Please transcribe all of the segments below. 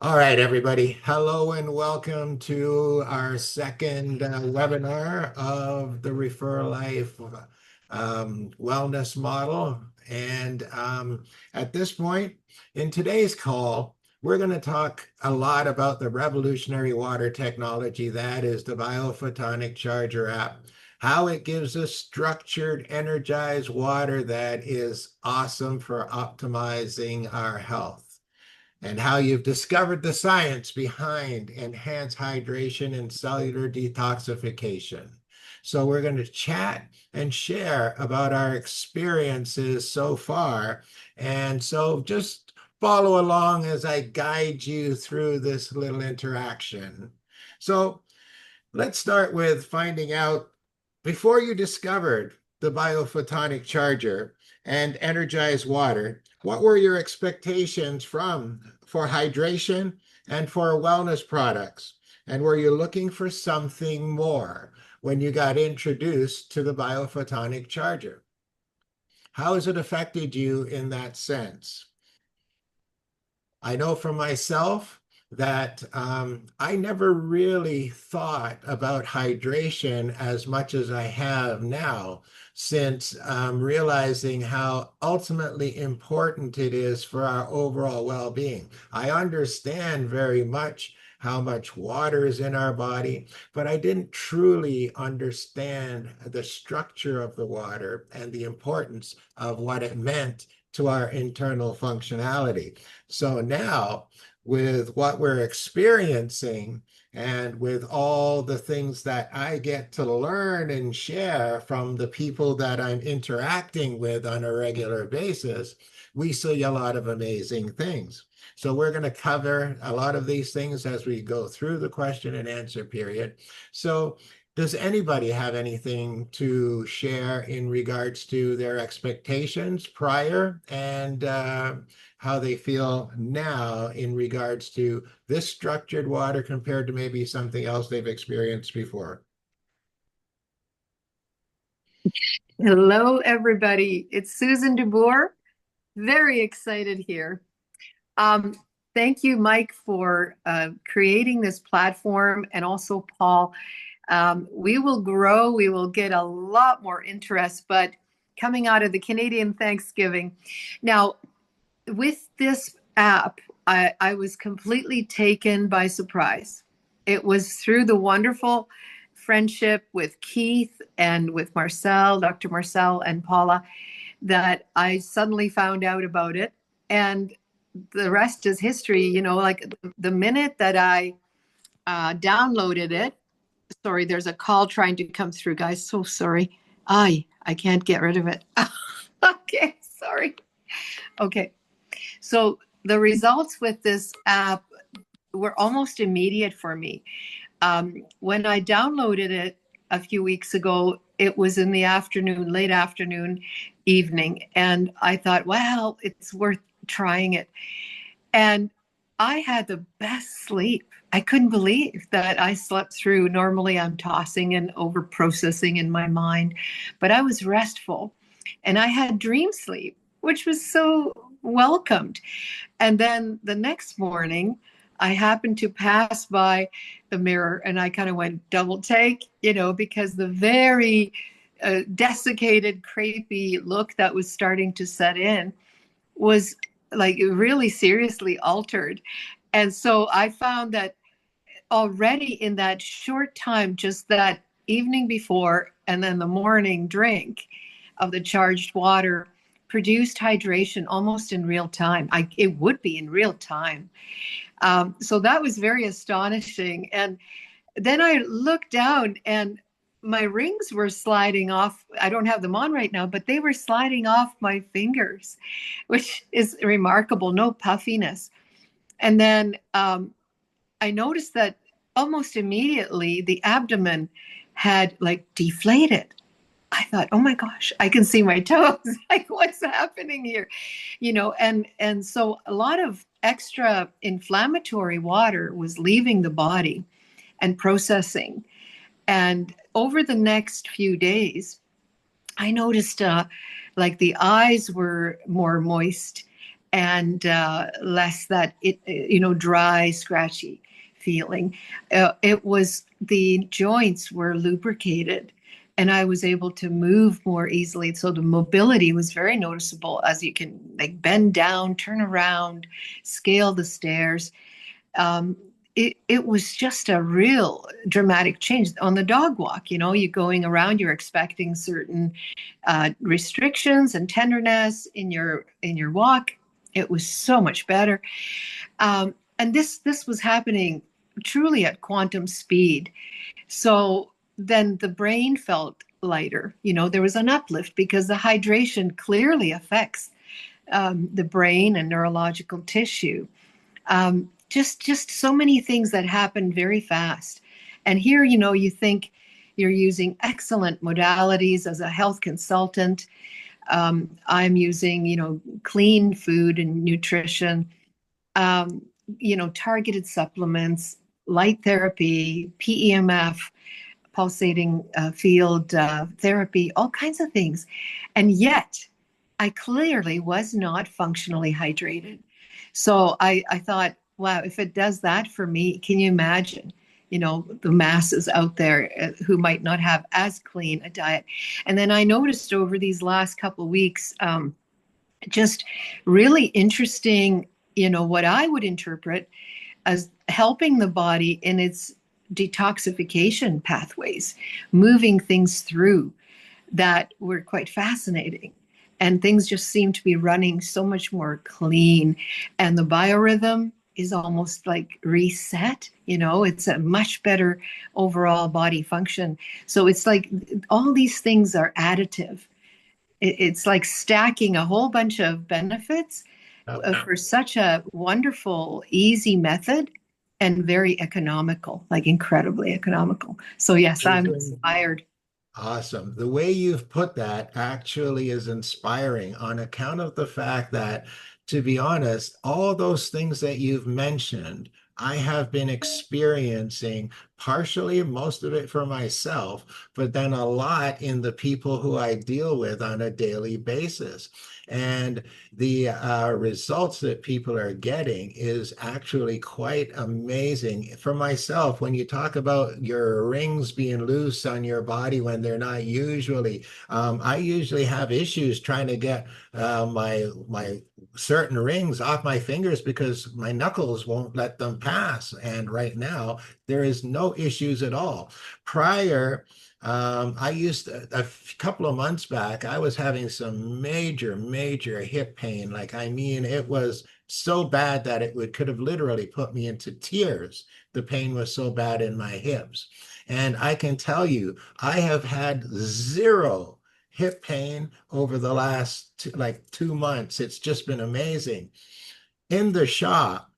All right, everybody. Hello and welcome to our second webinar of the ReferLife wellness model. And at this point in today's call, we're going to talk a lot about the revolutionary water technology that is the Bio-Photonic Charger app, how it gives us structured, energized water that is awesome for optimizing our health, and how you've discovered the science behind enhanced hydration and cellular detoxification. So we're going to chat and share about our experiences so far. And so just follow along as I guide you through this little interaction. So let's start with finding out, before you discovered the Bio-Photonic charger and energized water, what were your expectations for hydration and for wellness products? And were you looking for something more when you got introduced to the Bio-Photonic charger? How has it affected you in that sense? I know for myself that I never really thought about hydration as much as I have now, since realizing how ultimately important it is for our overall well-being. I understand very much how much water is in our body, but I didn't truly understand the structure of the water and the importance of what it meant to our internal functionality. So now, with what we're experiencing and with all the things that I get to learn and share from the people that I'm interacting with on a regular basis, we see a lot of amazing things. So we're going to cover a lot of these things as we go through the question and answer period. So does anybody have anything to share in regards to their expectations prior and how they feel now in regards to this structured water compared to maybe something else they've experienced before? Hello, everybody. It's Susan DeBoer. Very excited here. Um, Thank you, Mike, for creating this platform, and also Paul. We will grow. We will get a lot more interest, but coming out of the Canadian Thanksgiving. Now, with this app, I was completely taken by surprise. It was through the wonderful friendship with Keith and with Marcel, Dr. Marcel and Paula, that I suddenly found out about it. And the rest is history. Like the minute that I downloaded it. Sorry, there's a call trying to come through, guys. So sorry. I can't get rid of it. Okay, sorry. Okay. So the results with this app were almost immediate for me. When I downloaded it a few weeks ago, it was in the afternoon, late afternoon, evening. And I thought, wow, it's worth trying it. And I had the best sleep. I couldn't believe that I slept through. Normally, I'm tossing and over processing in my mind, but I was restful and I had dream sleep, which was so welcomed. And then the next morning, I happened to pass by the mirror and I kind of went double take, because the very desiccated, crepey look that was starting to set in was like really seriously altered. And so I found that already in that short time, just that evening before and then the morning drink of the charged water produced hydration almost in real time. It would be in real time. So that was very astonishing. And then I looked down and my rings were sliding off. I don't have them on right now, but they were sliding off my fingers, which is remarkable. No puffiness. And then I noticed that almost immediately the abdomen had like deflated. I thought, oh my gosh, I can see my toes. Like, what's happening here? And so a lot of extra inflammatory water was leaving the body and processing. And over the next few days, I noticed like the eyes were more moist and less that dry, scratchy feeling. It was the joints were lubricated, and I was able to move more easily. So the mobility was very noticeable, as you can like bend down, turn around, scale the stairs. It was just a real dramatic change on the dog walk. You're going around, you're expecting certain restrictions and tenderness in your walk. It was so much better, and this was happening truly at quantum speed. So then the brain felt lighter. There was an uplift because the hydration clearly affects the brain and neurological tissue. Just so many things that happen very fast. And here, you think you're using excellent modalities as a health consultant. I'm using, clean food and nutrition, targeted supplements, light therapy, PEMF, pulsating field therapy, all kinds of things. And yet, I clearly was not functionally hydrated. So I thought, wow, if it does that for me, can you imagine, the masses out there who might not have as clean a diet? And then I noticed over these last couple of weeks, just really interesting, what I would interpret as helping the body in its detoxification pathways, moving things through that were quite fascinating. And things just seem to be running so much more clean. And the biorhythm is almost like reset. It's a much better overall body function. So it's like all these things are additive. It's like stacking a whole bunch of benefits for such a wonderful, easy method and very economical, like incredibly economical. So yes, I'm inspired. Awesome. The way you've put that actually is inspiring on account of the fact that, to be honest, all those things that you've mentioned, I have been experiencing partially, most of it for myself, but then a lot in the people who I deal with on a daily basis. And the results that people are getting is actually quite amazing. For myself, when you talk about your rings being loose on your body when they're not usually, I usually have issues trying to get my certain rings off my fingers because my knuckles won't let them pass. And right now, there is no issues at all. Prior, I used a couple of months back, I was having some major hip pain. Like, I mean, it was so bad that could have literally put me into tears. The pain was so bad in my hips. And I can tell you, I have had zero hip pain over the last like 2 months. It's just been amazing. In the shop,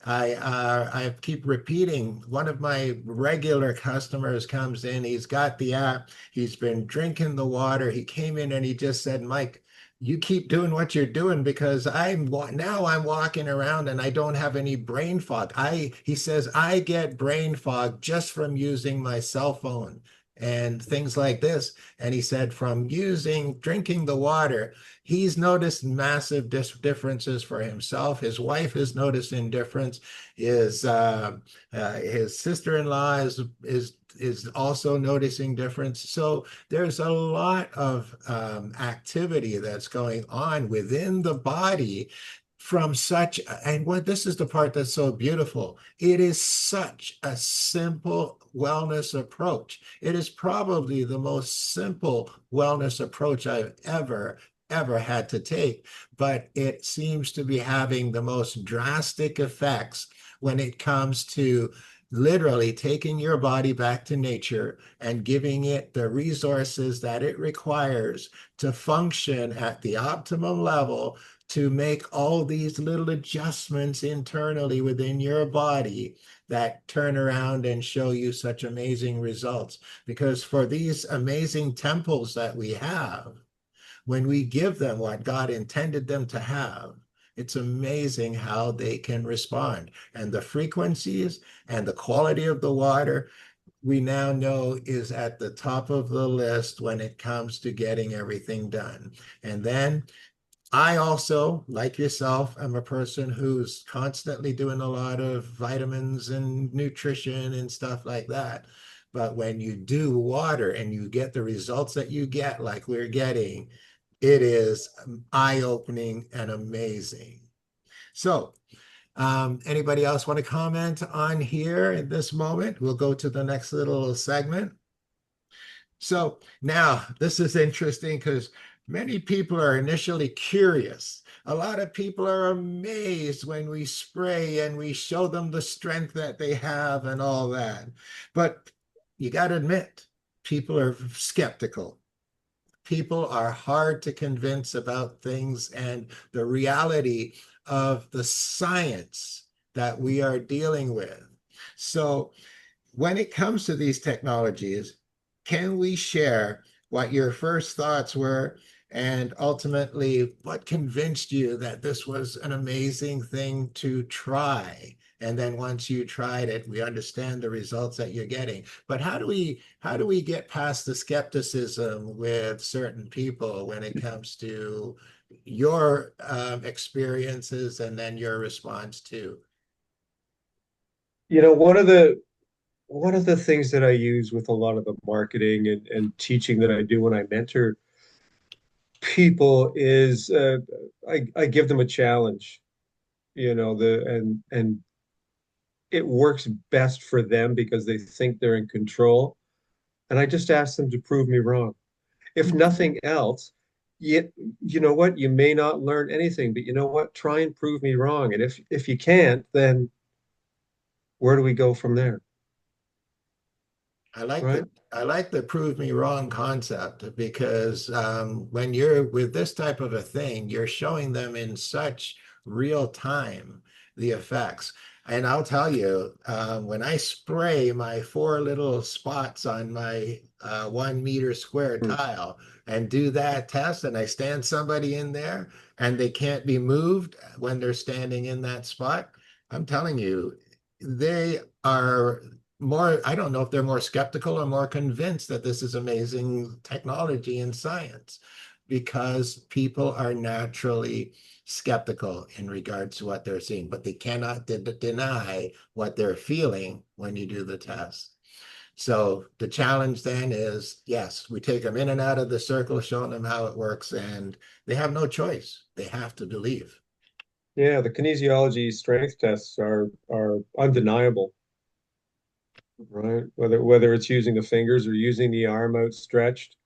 I keep repeating. One of my regular customers comes in. He's got the app. He's been drinking the water. He came in and he just said, "Mike, you keep doing what you're doing because now I'm walking around and I don't have any brain fog." He says, "I get brain fog just from using my cell phone and things like this." And he said, from drinking the water, he's noticed massive differences for himself. His wife is noticing difference. His sister-in-law is also noticing difference. So there's a lot of activity that's going on within the body from and this is the part that's so beautiful. It is such a simple wellness approach. It is probably the most simple wellness approach I've ever had to take, but it seems to be having the most drastic effects when it comes to literally taking your body back to nature and giving it the resources that it requires to function at the optimum level, to make all these little adjustments internally within your body that turn around and show you such amazing results. Because for these amazing temples that we have, when we give them what God intended them to have, it's amazing how they can respond. And the frequencies and the quality of the water, we now know, is at the top of the list when it comes to getting everything done. And then I also, like yourself, am a person who's constantly doing a lot of vitamins and nutrition and stuff like that. But when you do water and you get the results that you get, like we're getting, it is eye-opening and amazing. So, anybody else want to comment on here at this moment? We'll go to the next little segment. So now this is interesting because many people are initially curious. A lot of people are amazed when we spray and we show them the strength that they have and all that. But you got to admit, people are skeptical. People are hard to convince about things and the reality of the science that we are dealing with. So when it comes to these technologies, can we share what your first thoughts were and ultimately what convinced you that this was an amazing thing to try? And then once you tried it, we understand the results that you're getting. But how do we get past the skepticism with certain people when it comes to your experiences and then your response too? You know, one of the things that I use with a lot of the marketing and teaching that I do when I mentor people is I give them a challenge, you know, and it works best for them because they think they're in control. And I just ask them to prove me wrong. If nothing else, you know what? You may not learn anything, but you know what? Try and prove me wrong. And if you can't, then where do we go from there? I like Right? the prove me wrong concept because when you're with this type of a thing, you're showing them in such real time the effects. And I'll tell you, when I spray my four little spots on my 1 meter square Hmm. tile and do that test, and I stand somebody in there and they can't be moved when they're standing in that spot, I'm telling you, they are more, I don't know if they're more skeptical or more convinced that this is amazing technology and science because people are naturally skeptical in regards to what they're seeing, but they cannot deny what they're feeling when you do the test. So the challenge then is, yes, we take them in and out of the circle, showing them how it works, and they have no choice. They have to believe. Yeah, the kinesiology strength tests are undeniable, right? Whether it's using the fingers or using the arm outstretched.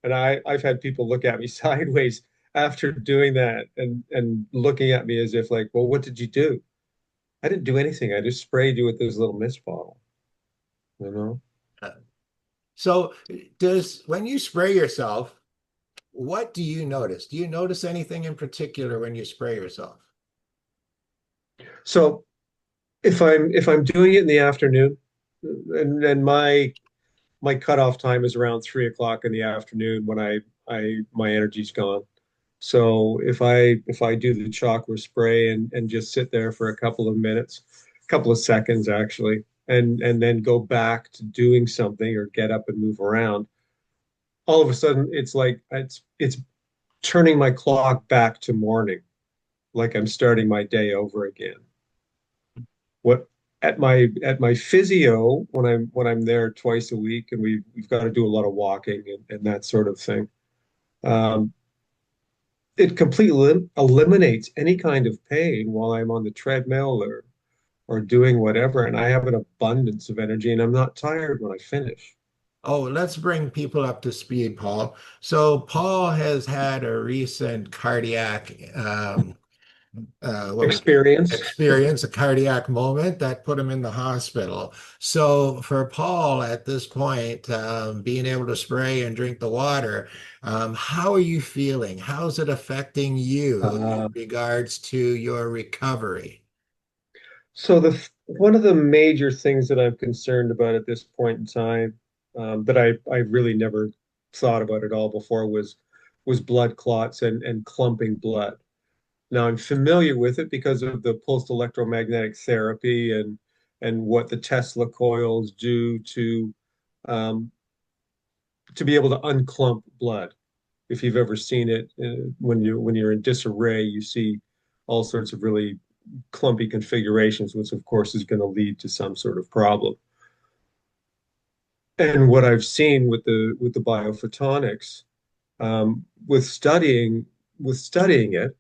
And I've had people look at me sideways after doing that and looking at me as if like, well, what did you do? I didn't do anything. I just sprayed you with this little mist bottle, you know? Uh, So does when you spray yourself, what do you notice? Do you notice anything in particular when you spray yourself? So if I'm doing it in the afternoon, and my cutoff time is around 3 o'clock in the afternoon when I my energy's gone. So if I do the chakra spray and just sit there for a couple of minutes, a couple of seconds actually, and then go back to doing something or get up and move around, all of a sudden it's like it's turning my clock back to morning, like I'm starting my day over again. What at my physio when I'm there twice a week and we've got to do a lot of walking and that sort of thing. Um, it completely eliminates any kind of pain while I'm on the treadmill or doing whatever, and I have an abundance of energy and I'm not tired when I finish. Oh, let's bring people up to speed, Paul. So Paul has had a recent cardiac what we Experience. experience, a cardiac moment that put him in the hospital. So for Paul at this point, being able to spray and drink the water, how are you feeling? How's it affecting you in Uh, regards to your recovery? so one of the major things that I'm concerned about at this point in time, that I really never thought about at all before was blood clots and clumping blood. Now I'm familiar with it because of the pulsed electromagnetic therapy and what the Tesla coils do um, to be able to unclump blood. if you've ever seen it, when you're in disarray, you see all sorts of really clumpy configurations, which of course is going to lead to some sort of problem. And what I've seen with the biophotonics, with studying it,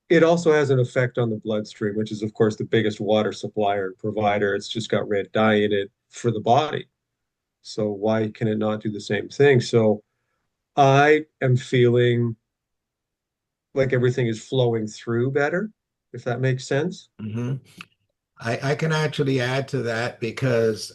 it also has an effect on the bloodstream, which is of course the biggest water supplier and provider. It's just got red dye in it for the body. So why can it not do the same thing? So I am feeling like everything is flowing through better, if that makes sense. Mhm. I can actually add to that because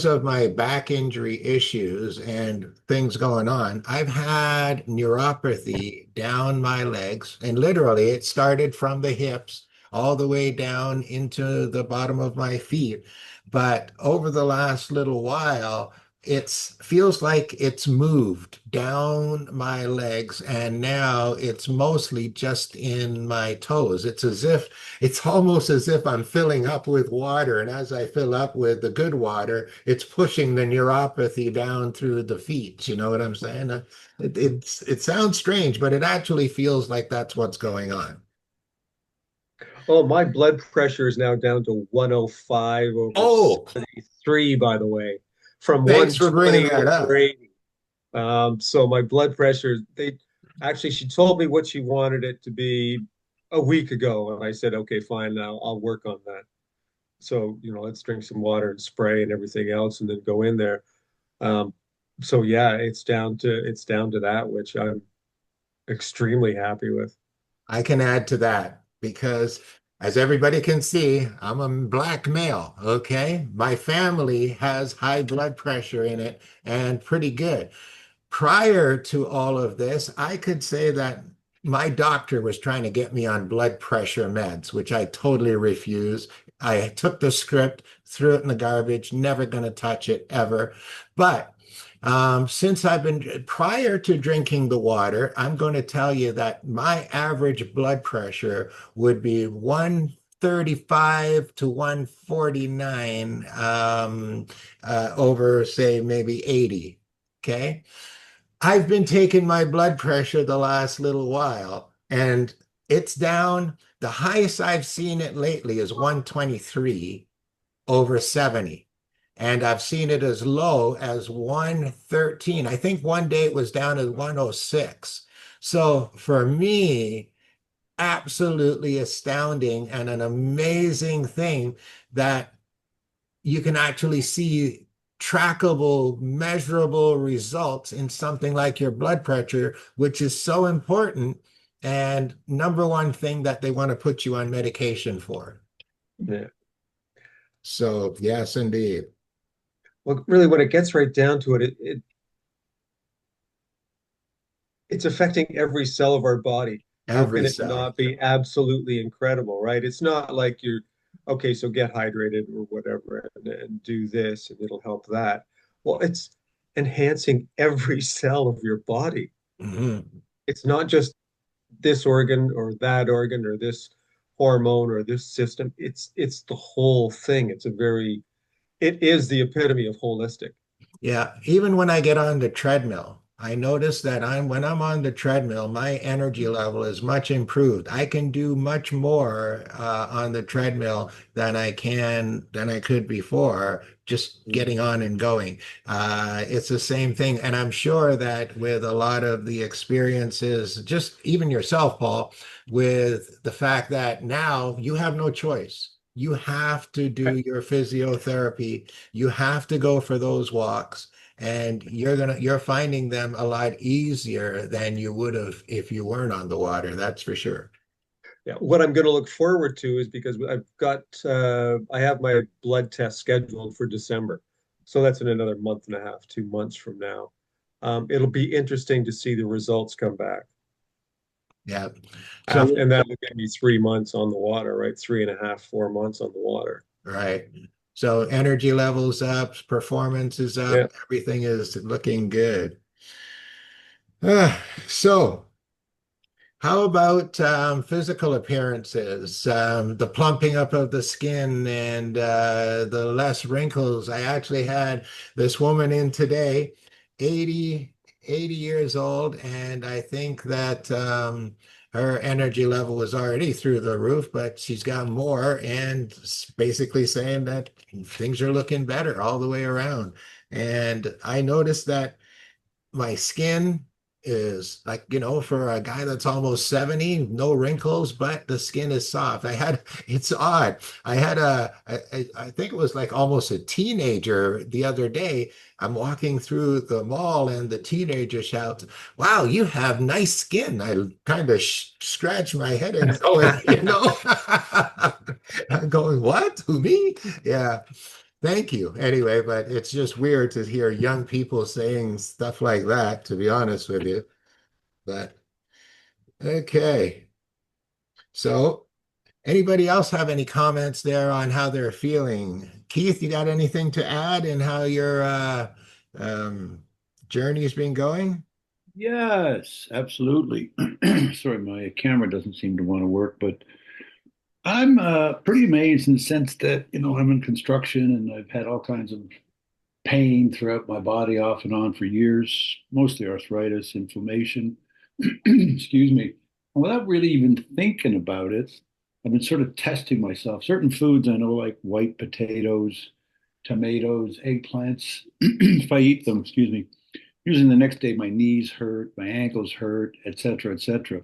of my back injury issues and things going on, I've had neuropathy down my legs. And literally, it started from the hips all the way down into the bottom of my feet. But over the last little while, it's feels like it's moved down my legs, and now it's mostly just in my toes. It's almost as if I'm filling up with water, and as I fill up with the good water, it's pushing the neuropathy down through the feet. You know what I'm saying? It sounds strange, but it actually feels like that's what's going on. Oh, my blood pressure is now down to 105 over Oh, 73, by the way, from thanks for bringing 120 that over up. 80. So my blood pressure, they actually, she told me what she wanted it to be a week ago. And I said, okay, fine, I'll work on that. So, let's drink some water and spray and everything else and then go in there. Um, so yeah, it's down to that, which I'm extremely happy with. I can add to that because, as everybody can see, I'm a black male, okay? My family has high blood pressure in it and pretty good. Prior to all of this, I could say that my doctor was trying to get me on blood pressure meds, which I totally refused. I took the script, threw it in the garbage, never going to touch it ever. But since I've been prior to drinking the water, I'm going to tell you that my average blood pressure would be 135 to 149 over, say, maybe 80. Okay. I've been taking my blood pressure the last little while, and it's down. The highest I've seen it lately is 123 over 70. And I've seen it as low as 113. I think one day it was down at 106. So for me, absolutely astounding and an amazing thing that you can actually see trackable, measurable results in something like your blood pressure, which is so important and number one thing that they want to put you on medication for. Yeah. So, yes, indeed. Well, really, when it gets right down to it, it's affecting every cell of our body. How can Every it cell. not be absolutely incredible, right? It's not like you're, okay, so get hydrated or whatever and do this and it'll help that. Well, it's enhancing every cell of your body. Mhm. It's not just this organ or this hormone or this system. It's the whole thing. It is the epitome of holistic. Yeah, even when I get on the treadmill, I notice that when I'm on the treadmill, my energy level is much improved. I can do much more on the treadmill than I could before, just getting on and going. It's the same thing, and I'm sure that with a lot of the experiences, just even yourself, Paul, with the fact that now you have no choice. You have to do your physiotherapy, you have to go for those walks, and you're finding them a lot easier than you would have if you weren't on the water, that's for sure. Yeah, what I'm going to look forward to is because I have my blood test scheduled for December. So that's in another month and a half, 2 months from now. It'll be interesting to see the results come back. Yeah. So, And that will give me 3 months on the water, right? 3.5, 4 months on the water. right. So energy levels up, performance is Yeah. up, everything is looking good. So how about physical appearances, the plumping up of the skin and the less wrinkles? I actually had this woman in today, 80. 80 years old, and I think that her energy level was already through the roof, but she's got more and basically saying that things are looking better all the way around. And I noticed that my skin is like, for a guy that's almost 70, no wrinkles, but the skin is soft. It's odd. I think it was like almost a teenager the other day. I'm walking through the mall and the teenager shouts, "Wow, you have nice skin." I kind of scratch my head and going, I'm going, "What? Who, me?" Yeah. Thank you. Anyway, but it's just weird to hear young people saying stuff like that, to be honest with you. But okay. So, anybody else have any comments there on how they're feeling? Keith, you got anything to add in how your um, journey's been going? Yes, absolutely. Sorry, my camera doesn't seem to want to work, but I'm pretty amazed in the sense that, I'm in construction and I've had all kinds of pain throughout my body off and on for years, mostly arthritis, inflammation, excuse me. And without really even thinking about it, I've been sort of testing myself. Certain foods I know, like white potatoes, tomatoes, eggplants, if I eat them, excuse me, usually the next day my knees hurt, my ankles hurt, etc., etc.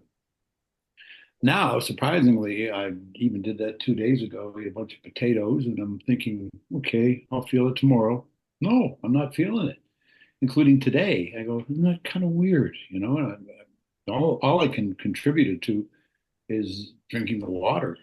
Now, surprisingly, I even did that 2 days ago. I ate a bunch of potatoes, and I'm thinking, okay, I'll feel it tomorrow. No, I'm not feeling it, including today. I go, isn't that kind of weird? All I can contribute it to is drinking the water.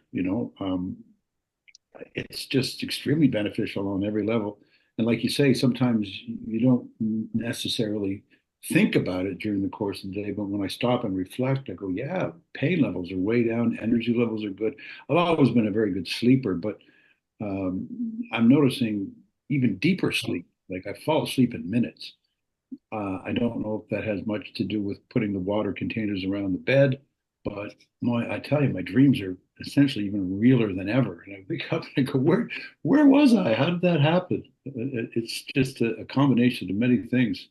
It's just extremely beneficial on every level. And like you say, sometimes you don't necessarily think about it during the course of the day, but when I stop and reflect, I go, yeah, pain levels are way down, energy levels are good. I've always been a very good sleeper, but um, I'm noticing even deeper sleep. Like I fall asleep in minutes. I don't know if that has much to do with putting the water containers around the bed, but I tell you, my dreams are essentially even realer than ever. And I wake up and I go, where was I? How did that happen? It's just a combination of many things.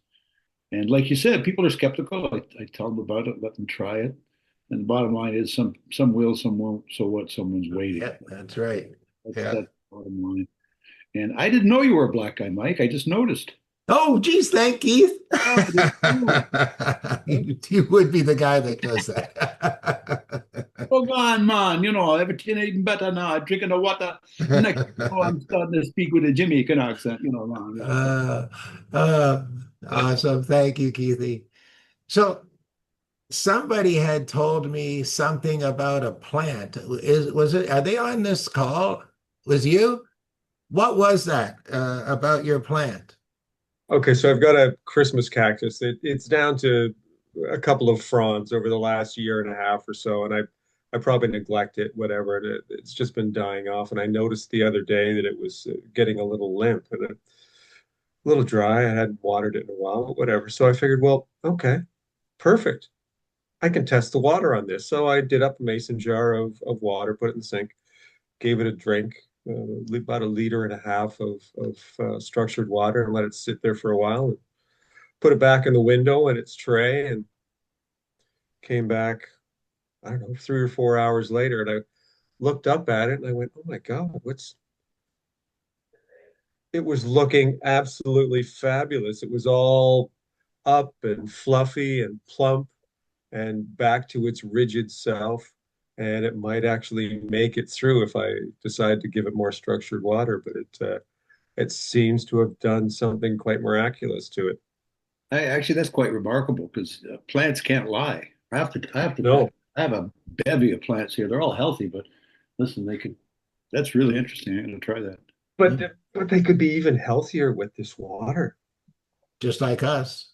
And like you said, people are skeptical. I tell them about it, let them try it. And the bottom line is some will, some won't. So what? Someone's waiting. Yeah, that's right. That's Yeah. the bottom line. And I didn't know you were a black guy, Mike. I just noticed. Oh, geez, thank Keith. Oh, I didn't know. You would be the guy that does that. Oh, go on, man. Everything even better now. I'm drinking the water. And next, I'm starting to speak with a Jamaican accent, man. Yeah. Uh, uh, awesome. Thank you, Keithy. So somebody had told me something about a plant. Are they on this call? Was you? What was that about your plant? Okay, so I've got a Christmas cactus. It's down to a couple of fronds over the last year and a half or so, and I probably neglect it, whatever, and it's just been dying off. And I noticed the other day that it was getting a little limp and a little dry. I hadn't watered it in a while, but whatever. So I figured, well, okay, perfect. I can test the water on this. So I did up a mason jar of water, put it in the sink, gave it a drink, about a liter and a half of structured water, and let it sit there for a while. And put it back in the window in its tray, and came back, I don't know, 3 or 4 hours later, and I looked up at it and I went, "Oh my God, what's?" It was looking absolutely fabulous. It was all up and fluffy and plump and back to its rigid self. And it might actually make it through if I decide to give it more structured water, but it seems to have done something quite miraculous to it. Actually, that's quite remarkable because plants can't lie. No, I have a bevy of plants here. They're all healthy, but listen, that's really interesting. I'm going to try that. but but they could be even healthier with this water. Just like us.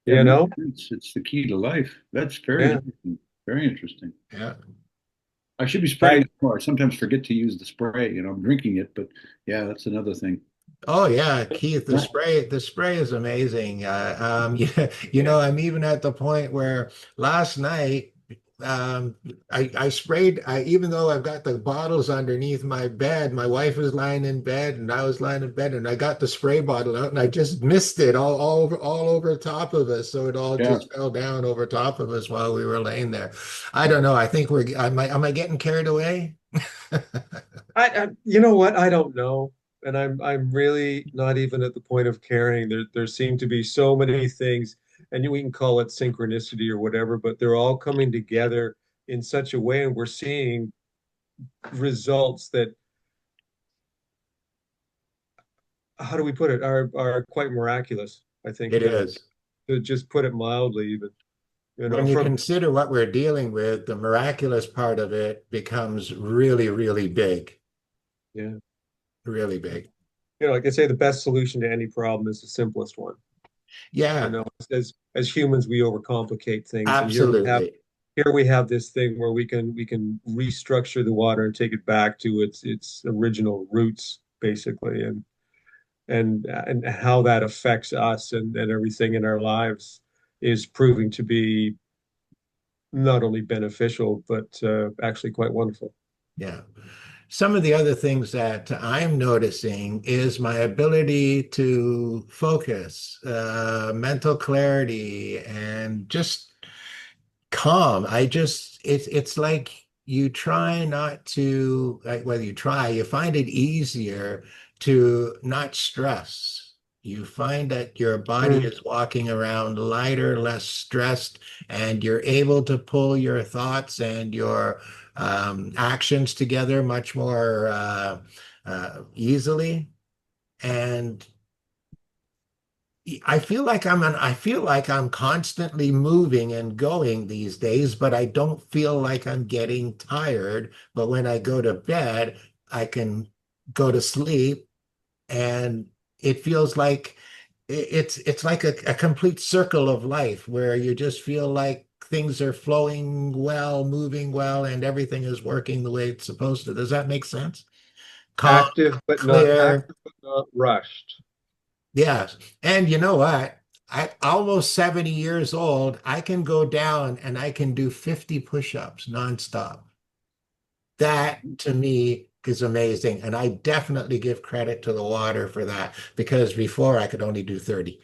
That You makes know? sense. It's the key to life. That's very Yeah. interesting. Very interesting. Yeah. I should be I spraying more. I sometimes forget to use the spray. I'm drinking it, but yeah, that's another thing. Oh yeah, Keith, the spray is amazing. I'm even at the point where last night I sprayed, even though I've got the bottles underneath my bed, my wife was lying in bed and I was lying in bed and I got the spray bottle out and I just missed it all over top of us. So it all Yeah. just fell down over top of us while we were laying there. I don't know. I think am I getting carried away? You know what? I don't know. And I'm really not even at the point of caring. There seem to be so many things, and we can call it synchronicity or whatever, but they're all coming together in such a way, and we're seeing results that, how do we put it, are quite miraculous, I think, It is. to just put it mildly, even, When you from consider what we're dealing with, the miraculous part of it becomes really, really big, yeah. really big. Like I say, the best solution to any problem is the simplest one. Yeah, As humans, we overcomplicate things, and absolutely. here we have this thing where we can restructure the water and take it back to its original roots, basically, and how that affects us and everything in our lives is proving to be not only beneficial but actually quite wonderful. Yeah. Some of the other things that I'm noticing is my ability to focus, mental clarity, and just calm. It's like you try not to, like, whether you try, you find it easier to not stress. You find that your body Mm. is walking around lighter, less stressed, and you're able to pull your thoughts and your actions together much more easily. And I feel like I'm constantly moving and going these days, but I don't feel like I'm getting tired. But when I go to bed, I can go to sleep and it feels like it's like a complete circle of life where you just feel like things are flowing well, moving well, and everything is working the way it's supposed to. Does that make sense? Calm, clear. Active but not rushed. Yes. And you know what? At almost 70 years old, I can go down and I can do 50 push-ups nonstop. That to me is amazing. And I definitely give credit to the water for that because before I could only do 30.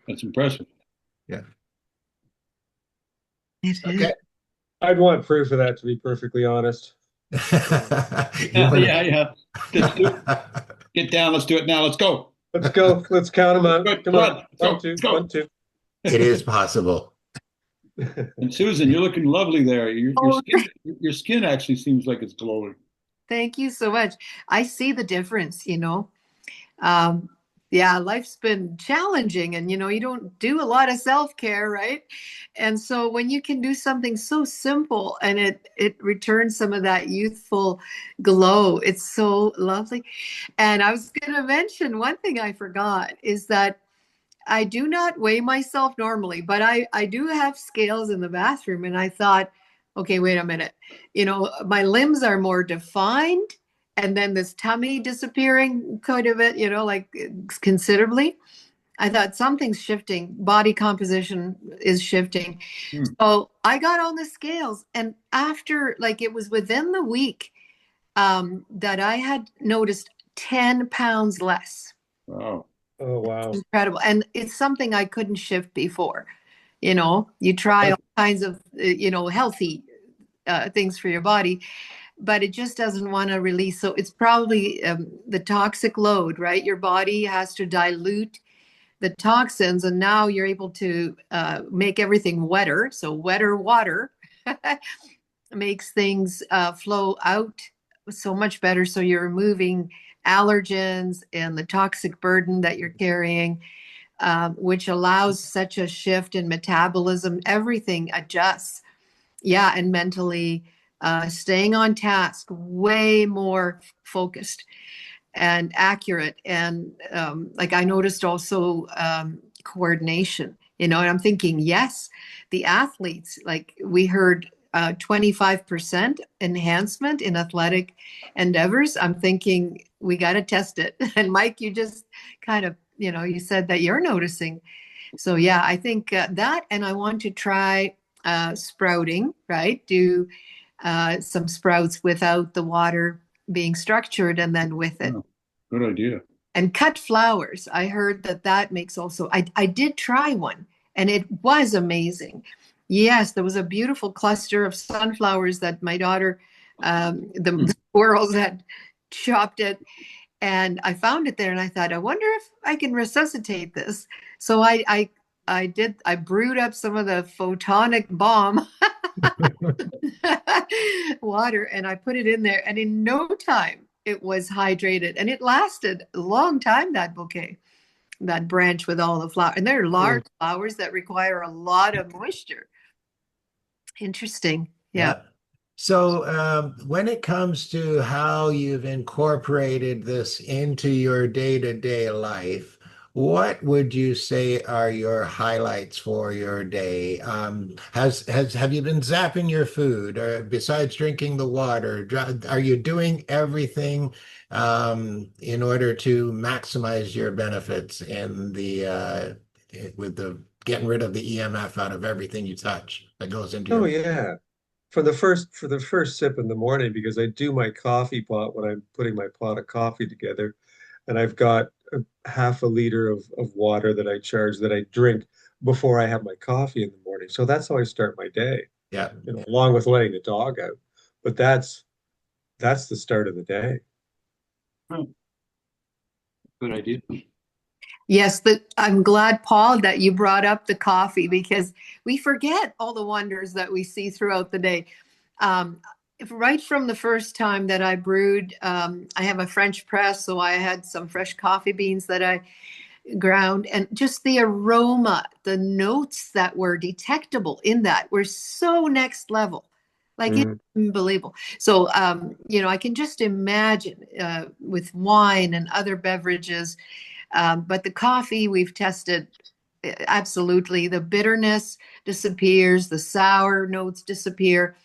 That's impressive. Yeah. It is. Okay. I'd want proof of that, to be perfectly honest. You want Yeah, yeah. Let's do it. Get down. Let's do it now. Let's go. Let's go. Let's count them out. Good. Come Come on. on. Let's go. One, two, Let's go. 1, 2. It is possible. And Susan, you're looking lovely there. Oh, Your skin actually seems like it's glowing. thank you so much. I see the difference. Um, yeah, life's been challenging and you don't do a lot of self-care, right? And so when you can do something so simple and it returns some of that youthful glow, it's so lovely. And I was going to mention one thing I forgot is that I do not weigh myself normally, but I do have scales in the bathroom. And I thought, okay, wait a minute. My limbs are more defined. And then this tummy disappearing quite a bit, like considerably. I thought something's shifting. Body composition is shifting. Hmm. So I got on the scales. And after, like, it was within the week that I had noticed 10 pounds less. Wow. Oh, wow. Incredible. And it's something I couldn't shift before. You try all kinds of, healthy things for your body, but it just doesn't want to release. So it's probably the toxic load, right? Your body has to dilute the toxins, and now you're able to make everything wetter. So wetter water makes things flow out so much better. So you're removing allergens and the toxic burden that you're carrying, which allows such a shift in metabolism. Everything adjusts. Yeah, and mentally staying on task, way more focused and accurate. And like I noticed also coordination, and I'm thinking, yes, the athletes, like we heard 25% enhancement in athletic endeavors. I'm thinking we got to test it. And Mike, you just kind of, you said that you're noticing So yeah, I think that, and I want to try sprouting, right? Do some sprouts without the water being structured and then with it. Oh, good idea. And cut flowers. I heard that that makes also, I did try one and it was amazing. Yes, there was a beautiful cluster of sunflowers that my daughter, the squirrels had chopped it. And I found it there and I thought, I wonder if I can resuscitate this. So I brewed up some of the photonic bomb water and I put it in there. And in no time, it was hydrated and it lasted a long time, that bouquet, that branch with all the flowers. And they're large flowers that require a lot of moisture. Interesting. Yeah. Yeah. So, when it comes to how you've incorporated this into your day-to-day life, what would you say are your highlights for your day? Have you been zapping your food, or besides drinking the water, are you doing everything in order to maximize your benefits in the with the getting rid of the EMF out of everything you touch that goes into Oh your yeah. For the first sip in the morning, because I do my coffee pot when I'm putting my pot of coffee together, and I've got half a liter of water that I charge that I drink before I have my coffee in the morning. So that's how I start my day, yeah. along with letting the dog out. But that's the start of the day. Oh, good idea. Yes, I'm glad, Paul, that you brought up the coffee because we forget all the wonders that we see throughout the day. Um, right from the first time that I brewed, I have a French press, so I had some fresh coffee beans that I ground, and just the aroma, the notes that were detectable in that were so next level. Like it's Mm. unbelievable. So, I can just imagine with wine and other beverages, but the coffee we've tested absolutely. The bitterness disappears, the sour notes disappear.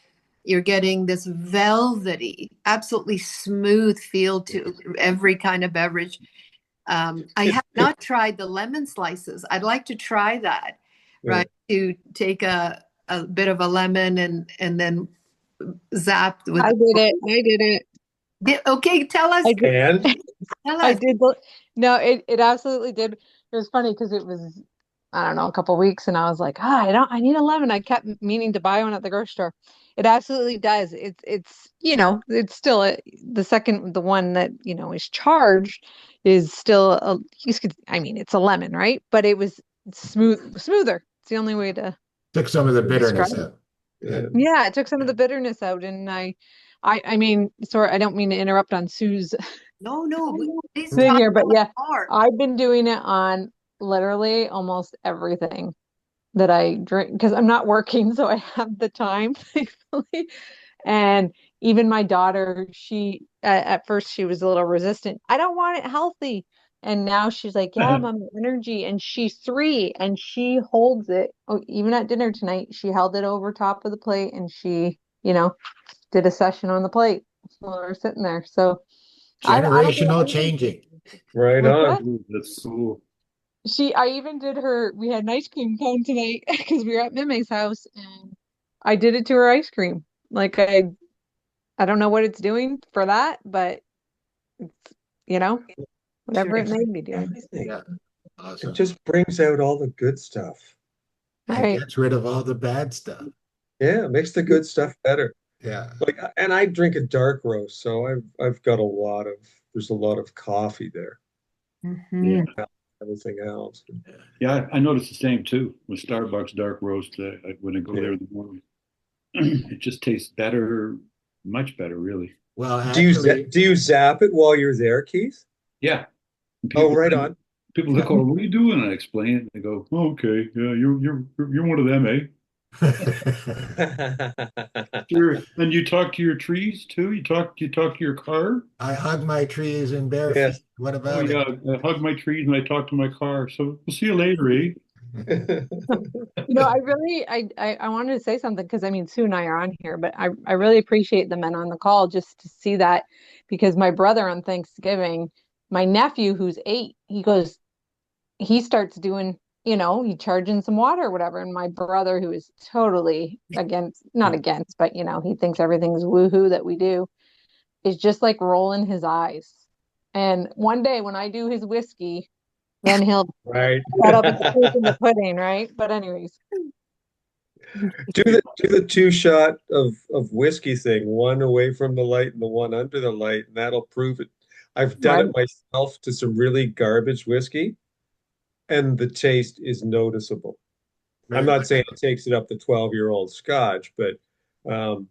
You're getting this velvety, absolutely smooth feel to every kind of beverage. I It, have it, not tried the lemon slices. I'd like to try that, yeah. right? To take a bit of a lemon and then zap with. I did it. I did it. Okay, tell us. I did. And Tell I us. did. No, it absolutely did. It was funny because it was, I don't know, a couple weeks, and I was like, I need a lemon. I kept meaning to buy one at the grocery store. It absolutely does. It's still the one that, is charged is still it's a lemon, right? But it was smoother. It's the only way to Took some of the describe bitterness it. out. Yeah. yeah. Yeah, it took some of the bitterness out, and I mean, sorry, I don't mean to interrupt on Sue's No, no, please thing talk here, but yeah, more. I've been doing it on literally almost everything that I drink because I'm not working, so I have the time, thankfully. And even my daughter, she at first she was a little resistant. I don't want it healthy. And now she's like, yeah, mom, energy. And she's 3 and she holds it. Oh, even at dinner tonight, she held it over top of the plate and she, did a session on the plate while we were sitting there. So I don't think Generational anything. changing. Right What's on. that? Ooh, that's cool. I even did her, we had an ice cream cone tonight because we were at Mime's house and I did it to her ice cream. Like I don't know what it's doing for that, but it's, you know, Sure. whatever it may be doing. Everything. Yeah. It Awesome. just brings out all the good stuff. And Right. gets rid of all the bad stuff. Yeah, it makes the good stuff better. Yeah. And I drink a dark roast, so I've got there's a lot of coffee there. Yeah. Mhm. Everything else. Yeah, I noticed the same too with Starbucks dark roast. When I go Yeah. there in the morning, it just tastes better, much better, really. Well, Do you actually, do you zap it while you're there, Keith? Yeah. And Oh, right on. people look over, what are you doing? And I explain it. They go, oh, okay, yeah, you're one of them, eh? Sure. And you talk to your trees too? You talk to your car? I hug my trees in bare feet. Yes. What Oh about yeah, it? I hug my trees and I talk to my car. So we'll see you later, eh? I really, I wanted to say something because I mean, Sue and I are on here, but I really appreciate the men on the call just to see that because my brother on Thanksgiving, my nephew who's 8, he starts doing you charge in some water or whatever. And my brother, who is totally against, not against, but he thinks everything's woohoo that we do, is just like rolling his eyes. And one day when I do his whiskey, then he'll, Right. that'll be the proof in the pudding, right? But anyways, Do the two shot of whiskey thing, one away from the light and the one under the light, and that'll prove it. I've done right. it myself to some really garbage whiskey, and the taste is noticeable. I'm Very not much saying so. it takes it up to 12-year-old scotch, but um,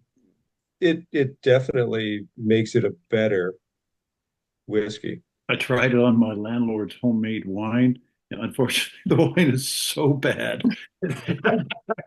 it definitely makes it a better whiskey. I tried it on my landlord's homemade wine, and unfortunately, the wine is so bad.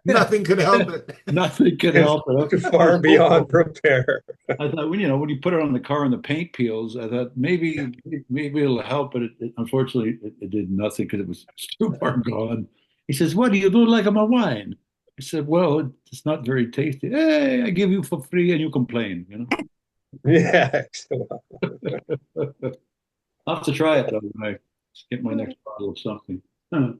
Nothing could help it. Nothing could It's help it. too I was far beyond hopeful. repair. I thought, when you put it on the car and the paint peels, I thought maybe it'll help, but unfortunately, it did nothing because it was too far gone. He says, "What do you do like my wine?" I said, "Well, it's not very tasty. Hey, I give you for free and you complain. Yeah. I'll have to try it though when I get my next bottle of something. Huh.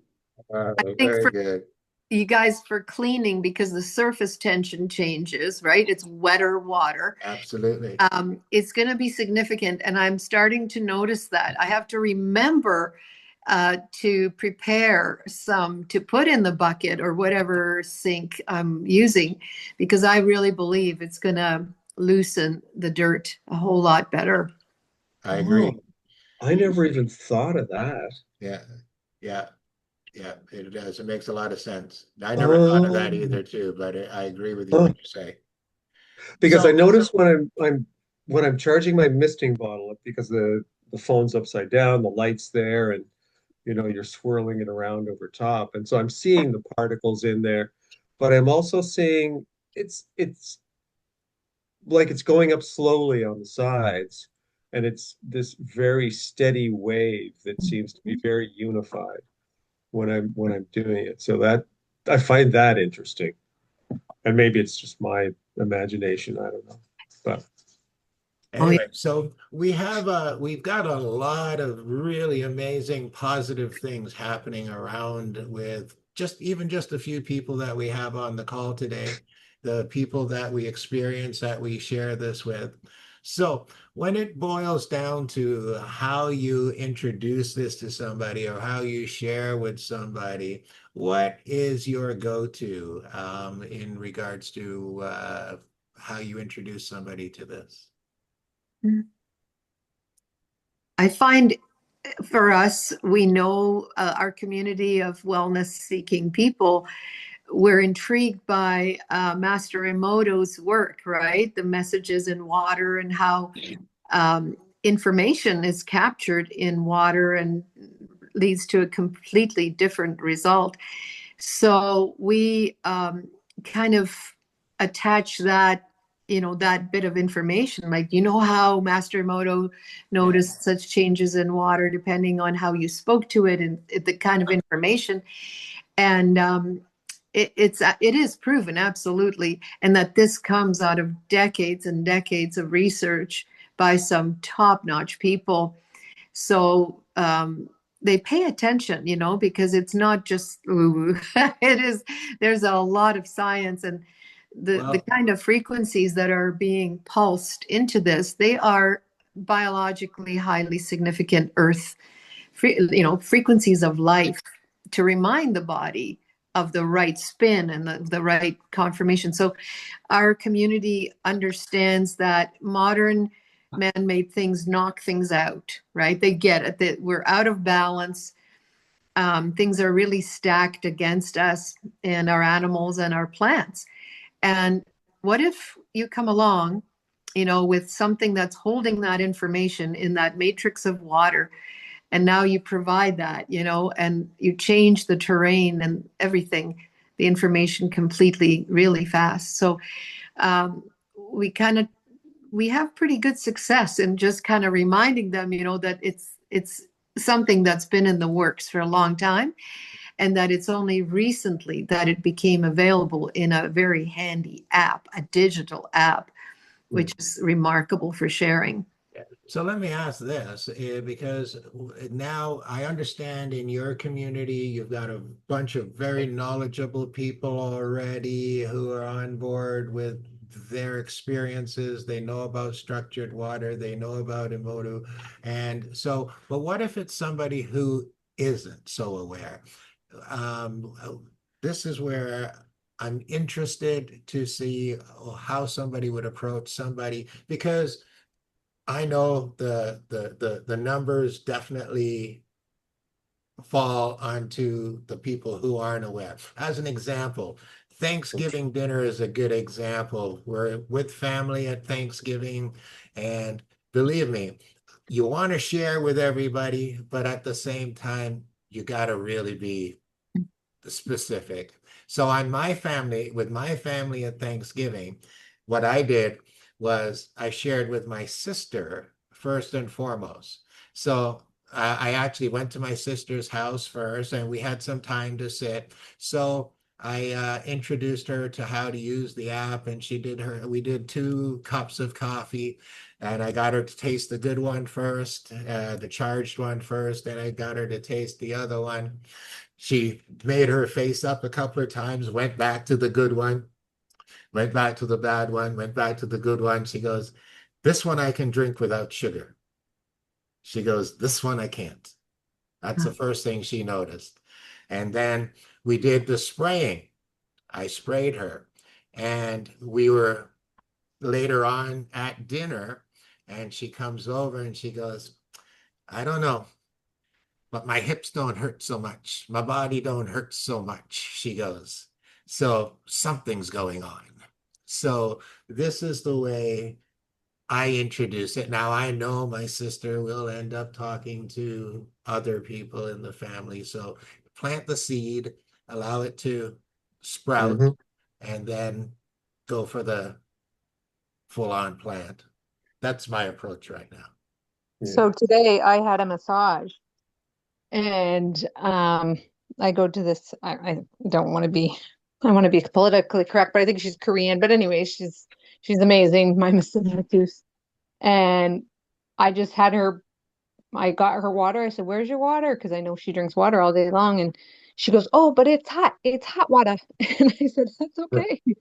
I think Very for good. you guys, for cleaning, because the surface tension changes, right? It's wetter water. Absolutely. It's going to be significant. And I'm starting to notice that. I have to remember to prepare some to put in the bucket or whatever sink I'm using, because I really believe it's going to loosen the dirt a whole lot better. I Oh, agree. I never even thought of that. Yeah. Yeah. Yeah. It does. It makes a lot of sense. I never thought of that Oh, either too, but I agree with you huh. when you say. Because I So, notice when I'm charging my misting bottle, because the phone's upside down, the light's there, and you're swirling it around over top, and so I'm seeing the particles in there, but I'm also seeing it's like it's going up slowly on the sides, and it's this very steady wave that seems to be very unified when I'm doing it. So that I find that interesting, and maybe it's just my imagination. I don't know, but. Oh, yeah. anyway, so we've got a lot of really amazing positive things happening around with just a few people that we have on the call today, the people that we experience that we share this with. So when it boils down to how you introduce this to somebody or how you share with somebody, what is your go-to in regards to how you introduce somebody to this? I find for us, we know our community of wellness seeking people, we're intrigued by Master Emoto's work, right? The messages in water and how information is captured in water and leads to a completely different result. So we kind of attach that, that bit of information. Like, how Master Emoto Yeah. noticed such changes in water depending on how you spoke to it and the kind of information. And it is proven absolutely, and that this comes out of decades and decades of research by some top-notch people. So they pay attention, because it's not just ooh. It is. There's a lot of science, and the Well, kind of frequencies that are being pulsed into this, they are biologically highly significant Earth, frequencies of life to remind the body of the right spin and the right conformation. So our community understands that modern man-made things knock things out, right? They get it, that we're out of balance. Things are really stacked against us and our animals and our plants. And what if you come along, with something that's holding that information in that matrix of water, and now you provide that, and you change the terrain and everything, the information completely, really fast. So um, we kind of we have pretty good success in just kind of reminding them, that it's something that's been in the works for a long time, and that it's only recently that it became available in a very handy app, a digital app, which is remarkable for sharing. So let me ask this, because now I understand in your community, you've got a bunch of very knowledgeable people already who are on board with their experiences. They know about structured water, they know about Emoto. And so, but what if it's somebody who isn't so aware? Um, this is where I'm interested to see how somebody would approach somebody, because I know the numbers definitely fall onto the people who aren't aware. As an example, Thanksgiving dinner is a good example. We're with family at Thanksgiving, and believe me, you want to share with everybody, but at the same time, you got to really be specific. So on my family, with my family at Thanksgiving, what I did was I shared with my sister first and foremost. So I actually went to my sister's house first, and we had some time to sit. So I introduced her to how to use the app, and we did 2 cups of coffee, and I got her to taste the good one first, the charged one first, and I got her to taste the other one. She made her face up a couple of times, went back to the good one, went back to the bad one, went back to the good one. She goes, "This one I can drink without sugar." She goes, "This one I can't." That's the first thing she noticed. And then we did the spraying. I sprayed her. And we were later on at dinner, and she comes over and she goes, "I don't know, but my hips don't hurt so much. My body don't hurt so much," she goes. So something's going on. So this is the way I introduce it. Now I know my sister will end up talking to other people in the family. So plant the seed, allow it to sprout, Hmm. and then go for the full-on plant. That's my approach right now. Yeah. So today I had a massage and I go to this I don't want to be I want to be politically correct, but I think she's Korean. But anyway, she's amazing, my masseuse. And I just had her I got her water. I said, "Where's your water?" Because I know she drinks water all day long. And she goes, "Oh, but it's hot. It's hot water." And I said, "That's Right. okay."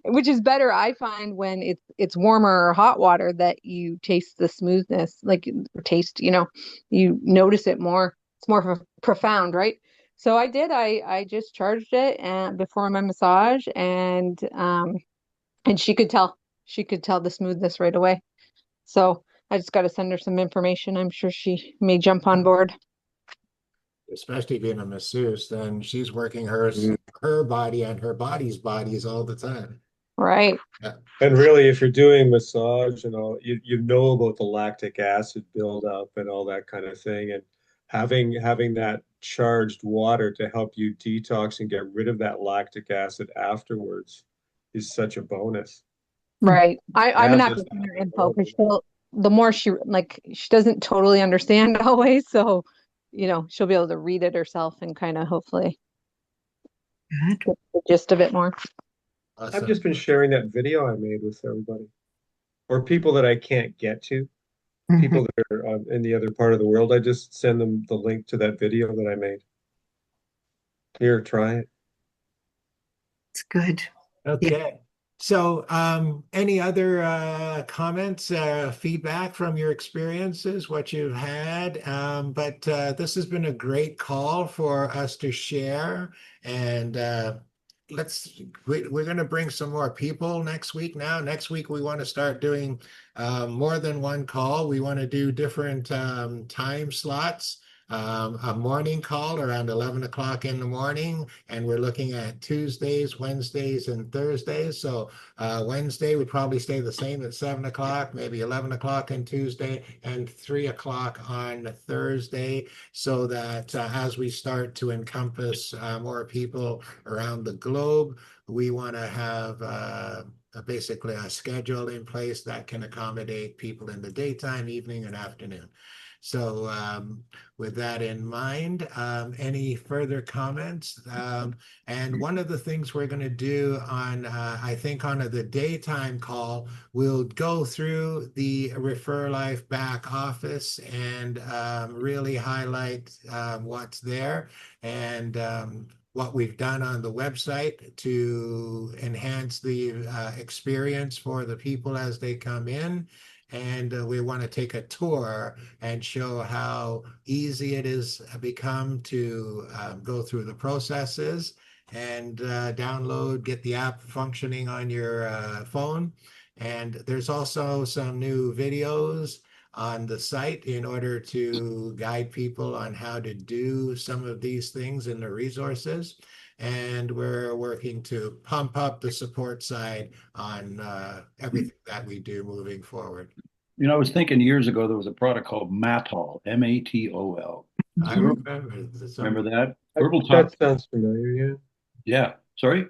Which is better, I find, when it's warmer or hot water that you taste the smoothness, like taste, you notice it more. It's more profound, right? So I did. I just charged it and before my massage, and she could tell the smoothness right away. So I just got to send her some information. I'm sure she may jump on board. Especially being a masseuse, then she's working Mm. her body and her body's bodies all the time. Right. Yeah. And really, if you're doing massage and all, you know about the lactic acid buildup and all that kind of thing, and having that charged water to help you detox and get rid of that lactic acid afterwards is such a bonus. Right. I'm gonna Have have this to send her app info because available. the more she doesn't totally understand always, so she'll be able to read it herself and kind of hopefully get the gist of it more. I've Awesome. just been sharing that video I made with everybody, or people that I can't get to, Mhm. people that are in the other part of the world. I just send them the link to that video that I made. Here, try it. It's good. Yeah. Okay. So, any other comments, feedback from your experiences, what you've had? But this has been a great call for us to share, and we're going to bring some more people next week. Now, next week we want to start doing more than one call. We want to do different time slots. A morning call around 11 o'clock in the morning, and we're looking at Tuesdays, Wednesdays, and Thursdays. So Wednesday would probably stay the same at 7 o'clock, maybe 11 o'clock on Tuesday, and 3 o'clock on Thursday, so that as we start to encompass more people around the globe, we want to have basically a schedule in place that can accommodate people in the daytime, evening, and afternoon. So with that in mind, any further comments? And one of the things we're going to do on, I think on the daytime call, we'll go through the ReferLife back office and really highlight what's there and what we've done on the website to enhance the experience for the people as they come in. And we want to take a tour and show how easy it is become to go through the processes and download, get the app functioning on your phone. And there's also some new videos on the site in order to guide people on how to do some of these things in the resources. And we're working to pump up the support side on everything that we do moving forward. You know, I was thinking years ago there was a product called Matol, Matol. I Mhm. remember Remember that? That, Verbal that top. sounds familiar, yeah. Yeah. Sorry?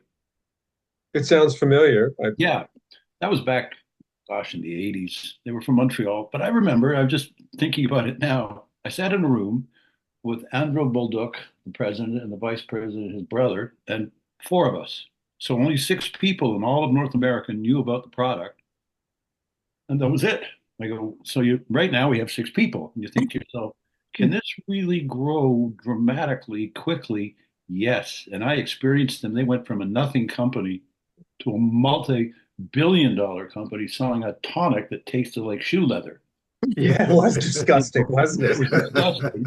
It sounds familiar. Yeah. That was back, gosh, in the 80s. They were from Montreal. But I remember, I'm just thinking about it now. I sat in a room with Andrew Bolduc, the president, and the vice president, his brother, and four of us. So only six people in all of North America knew about the product. And that was it. I go, so you right now we have six people. And you think to yourself, can this really grow dramatically quickly? Yes. And I experienced them. They went from a nothing company to a multi-billion-dollar company selling a tonic that tasted like shoe leather. Yeah, it was disgusting, wasn't It it? was disgusting.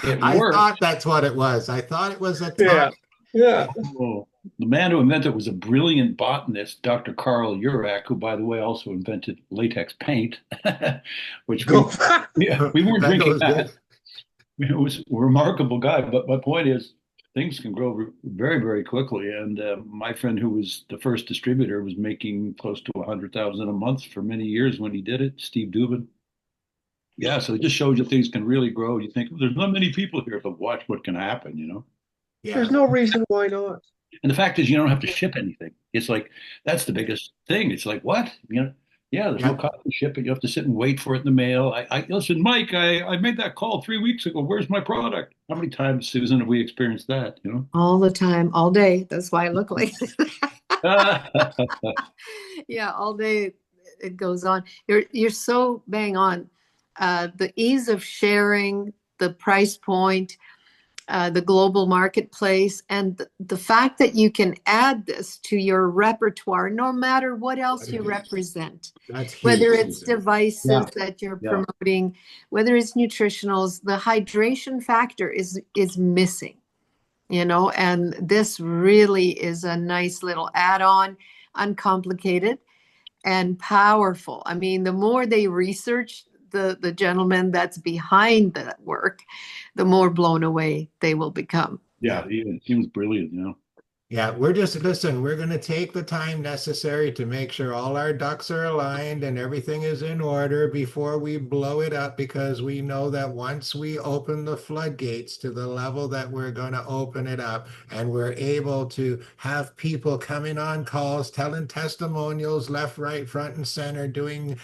It I thought worked. that's what it was. I thought it was a Yeah, tonic. yeah. Oh, the man who invented it was a brilliant botanist, Dr. Carl Urach, who, by the way, also invented latex paint, which Go. we weren't That drinking goes good. that. It was a remarkable guy. But my point is, things can grow very, very quickly. And my friend, who was the first distributor, was making close to 100,000 a month for many years when he did it. Steve Dubin. Yeah, so it just shows you things can really grow. You think there's not many people here, but watch what can happen, you know? Yeah. There's no reason why not. And the fact is, you don't have to ship anything. It's like that's the biggest thing. It's like what? You know, yeah, there's no Yeah. cost to ship it. You have to sit and wait for it in the mail. I listen, Mike. I made that call 3 weeks ago. Where's my product? How many times, Susan, have we experienced that? You All the time, all day. That's why I look like know. yeah, all day it goes on. You're so bang on. The ease of sharing, the price point, the global marketplace, and the fact that you can add this to your repertoire no matter what else you represent, That's whether huge, it's Susan. devices Yeah, that you're yeah. promoting, whether it's nutritionals, the hydration factor is missing, and this really is a nice little add-on, uncomplicated and powerful. I mean, the more they research the gentleman that's behind that work, the more blown away they will become. Yeah, he was brilliant, you know. Yeah, listen, we're going to take the time necessary to make sure all our ducks are aligned and everything is in order before we blow it up, because we know that once we open the floodgates to the level that we're going to open it up and we're able to have people coming on calls, telling testimonials left, right, front, and center, doing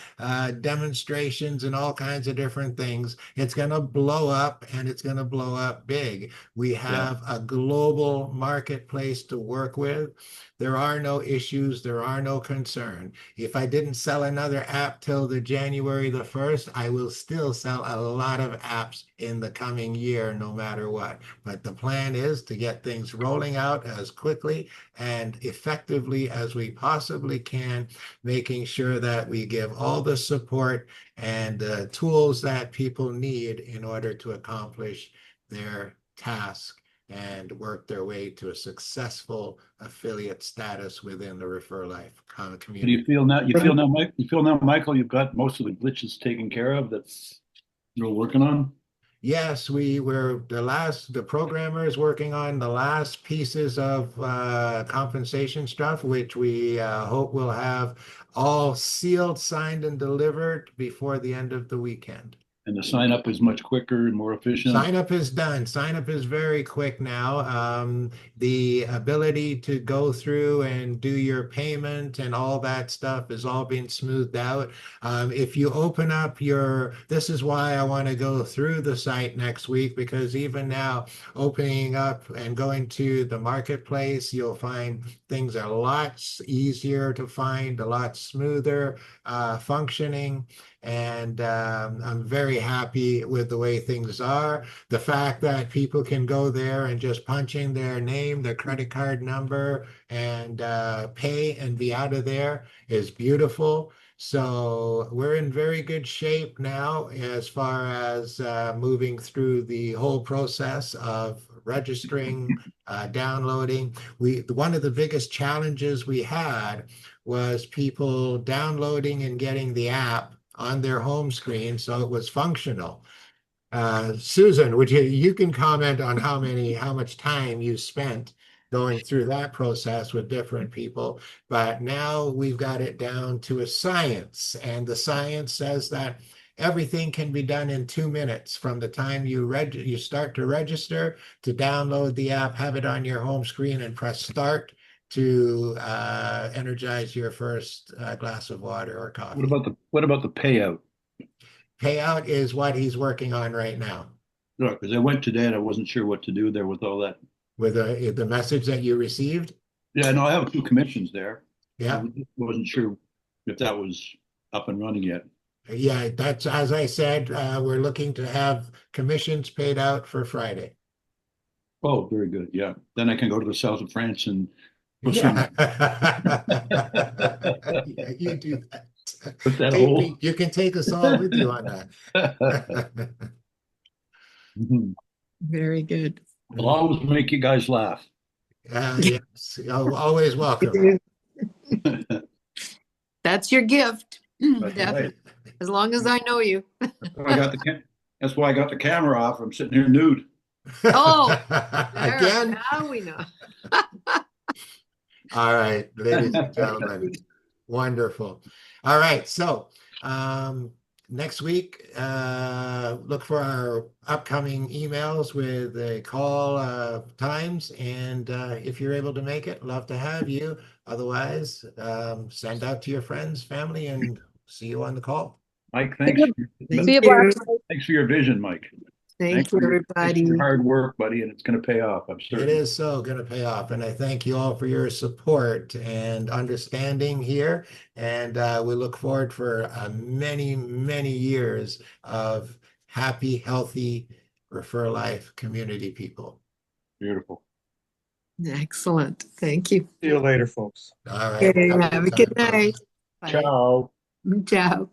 demonstrations and all kinds of different things, it's going to blow up and it's going to blow up big. We Yeah, have a global marketplace to work with. There are no issues. There are no concern. If I didn't sell another app till the January the 1st, I will still sell a lot of apps in the coming year, no matter what. But the plan is to get things rolling out as quickly and effectively as we possibly can, making sure that we give all the support and the tools that people need in order to accomplish their task and work their way to a successful affiliate status within the ReferLife How do community. you feel now? Mike? You feel now, Michael? You've got most of the glitches taken care of. That's you're working on. Yes, we were the programmer is working on the last pieces of compensation stuff, which we hope will have all sealed, signed, and delivered before the end of the weekend. And the sign up is much quicker and more efficient. Sign up is done. Sign up is very quick now. The ability to go through and do your payment and all that stuff is all being smoothed out. If you open up this is why I want to go through the site next week, because even now, opening up and going to the marketplace, you'll find things are a lot easier to find, a lot smoother functioning. And I'm very happy with the way things are. The fact that people can go there and just punch in their name, their credit card number, and pay and be out of there is beautiful. So we're in very good shape now as far as moving through the whole process of registering, downloading. One of the biggest challenges we had was people downloading and getting the app on their home screen so it was functional. Susan, you can comment on how much time you spent going through that process with different people, but now we've got it down to a science, and the science says that everything can be done in 2 minutes from the time you start to register to download the app, have it on your home screen, and press start to energize your first glass of water or coffee. What about the payout? Payout is what he's working on right now. Look, because I went today and I wasn't sure what to do there with all that. With the message that you received? Yeah, no, I have 2 commissions there. Yeah. I wasn't sure if that was up and running yet. Yeah, that's, as I said, we're looking to have commissions paid out for Friday. Oh, very good. Yeah. Then I can go to the south of France and Yeah. Yeah, you do that. put that Hey, whole. Pete, you can take us all with you on that. Very good. I'll always make you guys laugh. Yes, always welcome. That's your gift. That's Definitely. right. As long as I know you. That's why I got the camera off. I'm sitting here nude. Oh, Again? now we know. All right, ladies and gentlemen. Wonderful. All right, so next week, look for our upcoming emails with a call times. And if you're able to make it, love to have you. Otherwise, send out to your friends, family, and see you on the call. Mike, thanks. Thank you. Thanks for your vision, Mike. Thank you, Thanks for everybody. your hard work, buddy, and it's going to pay off. I'm It certain. is so going to pay off. And I thank you all for your support and understanding here. And we look forward for many, many years of happy, healthy ReferLife community people. Beautiful. Excellent. Thank you. See you later, folks. All right. Okay, have a good time, night. folks. Bye. Ciao. Ciao.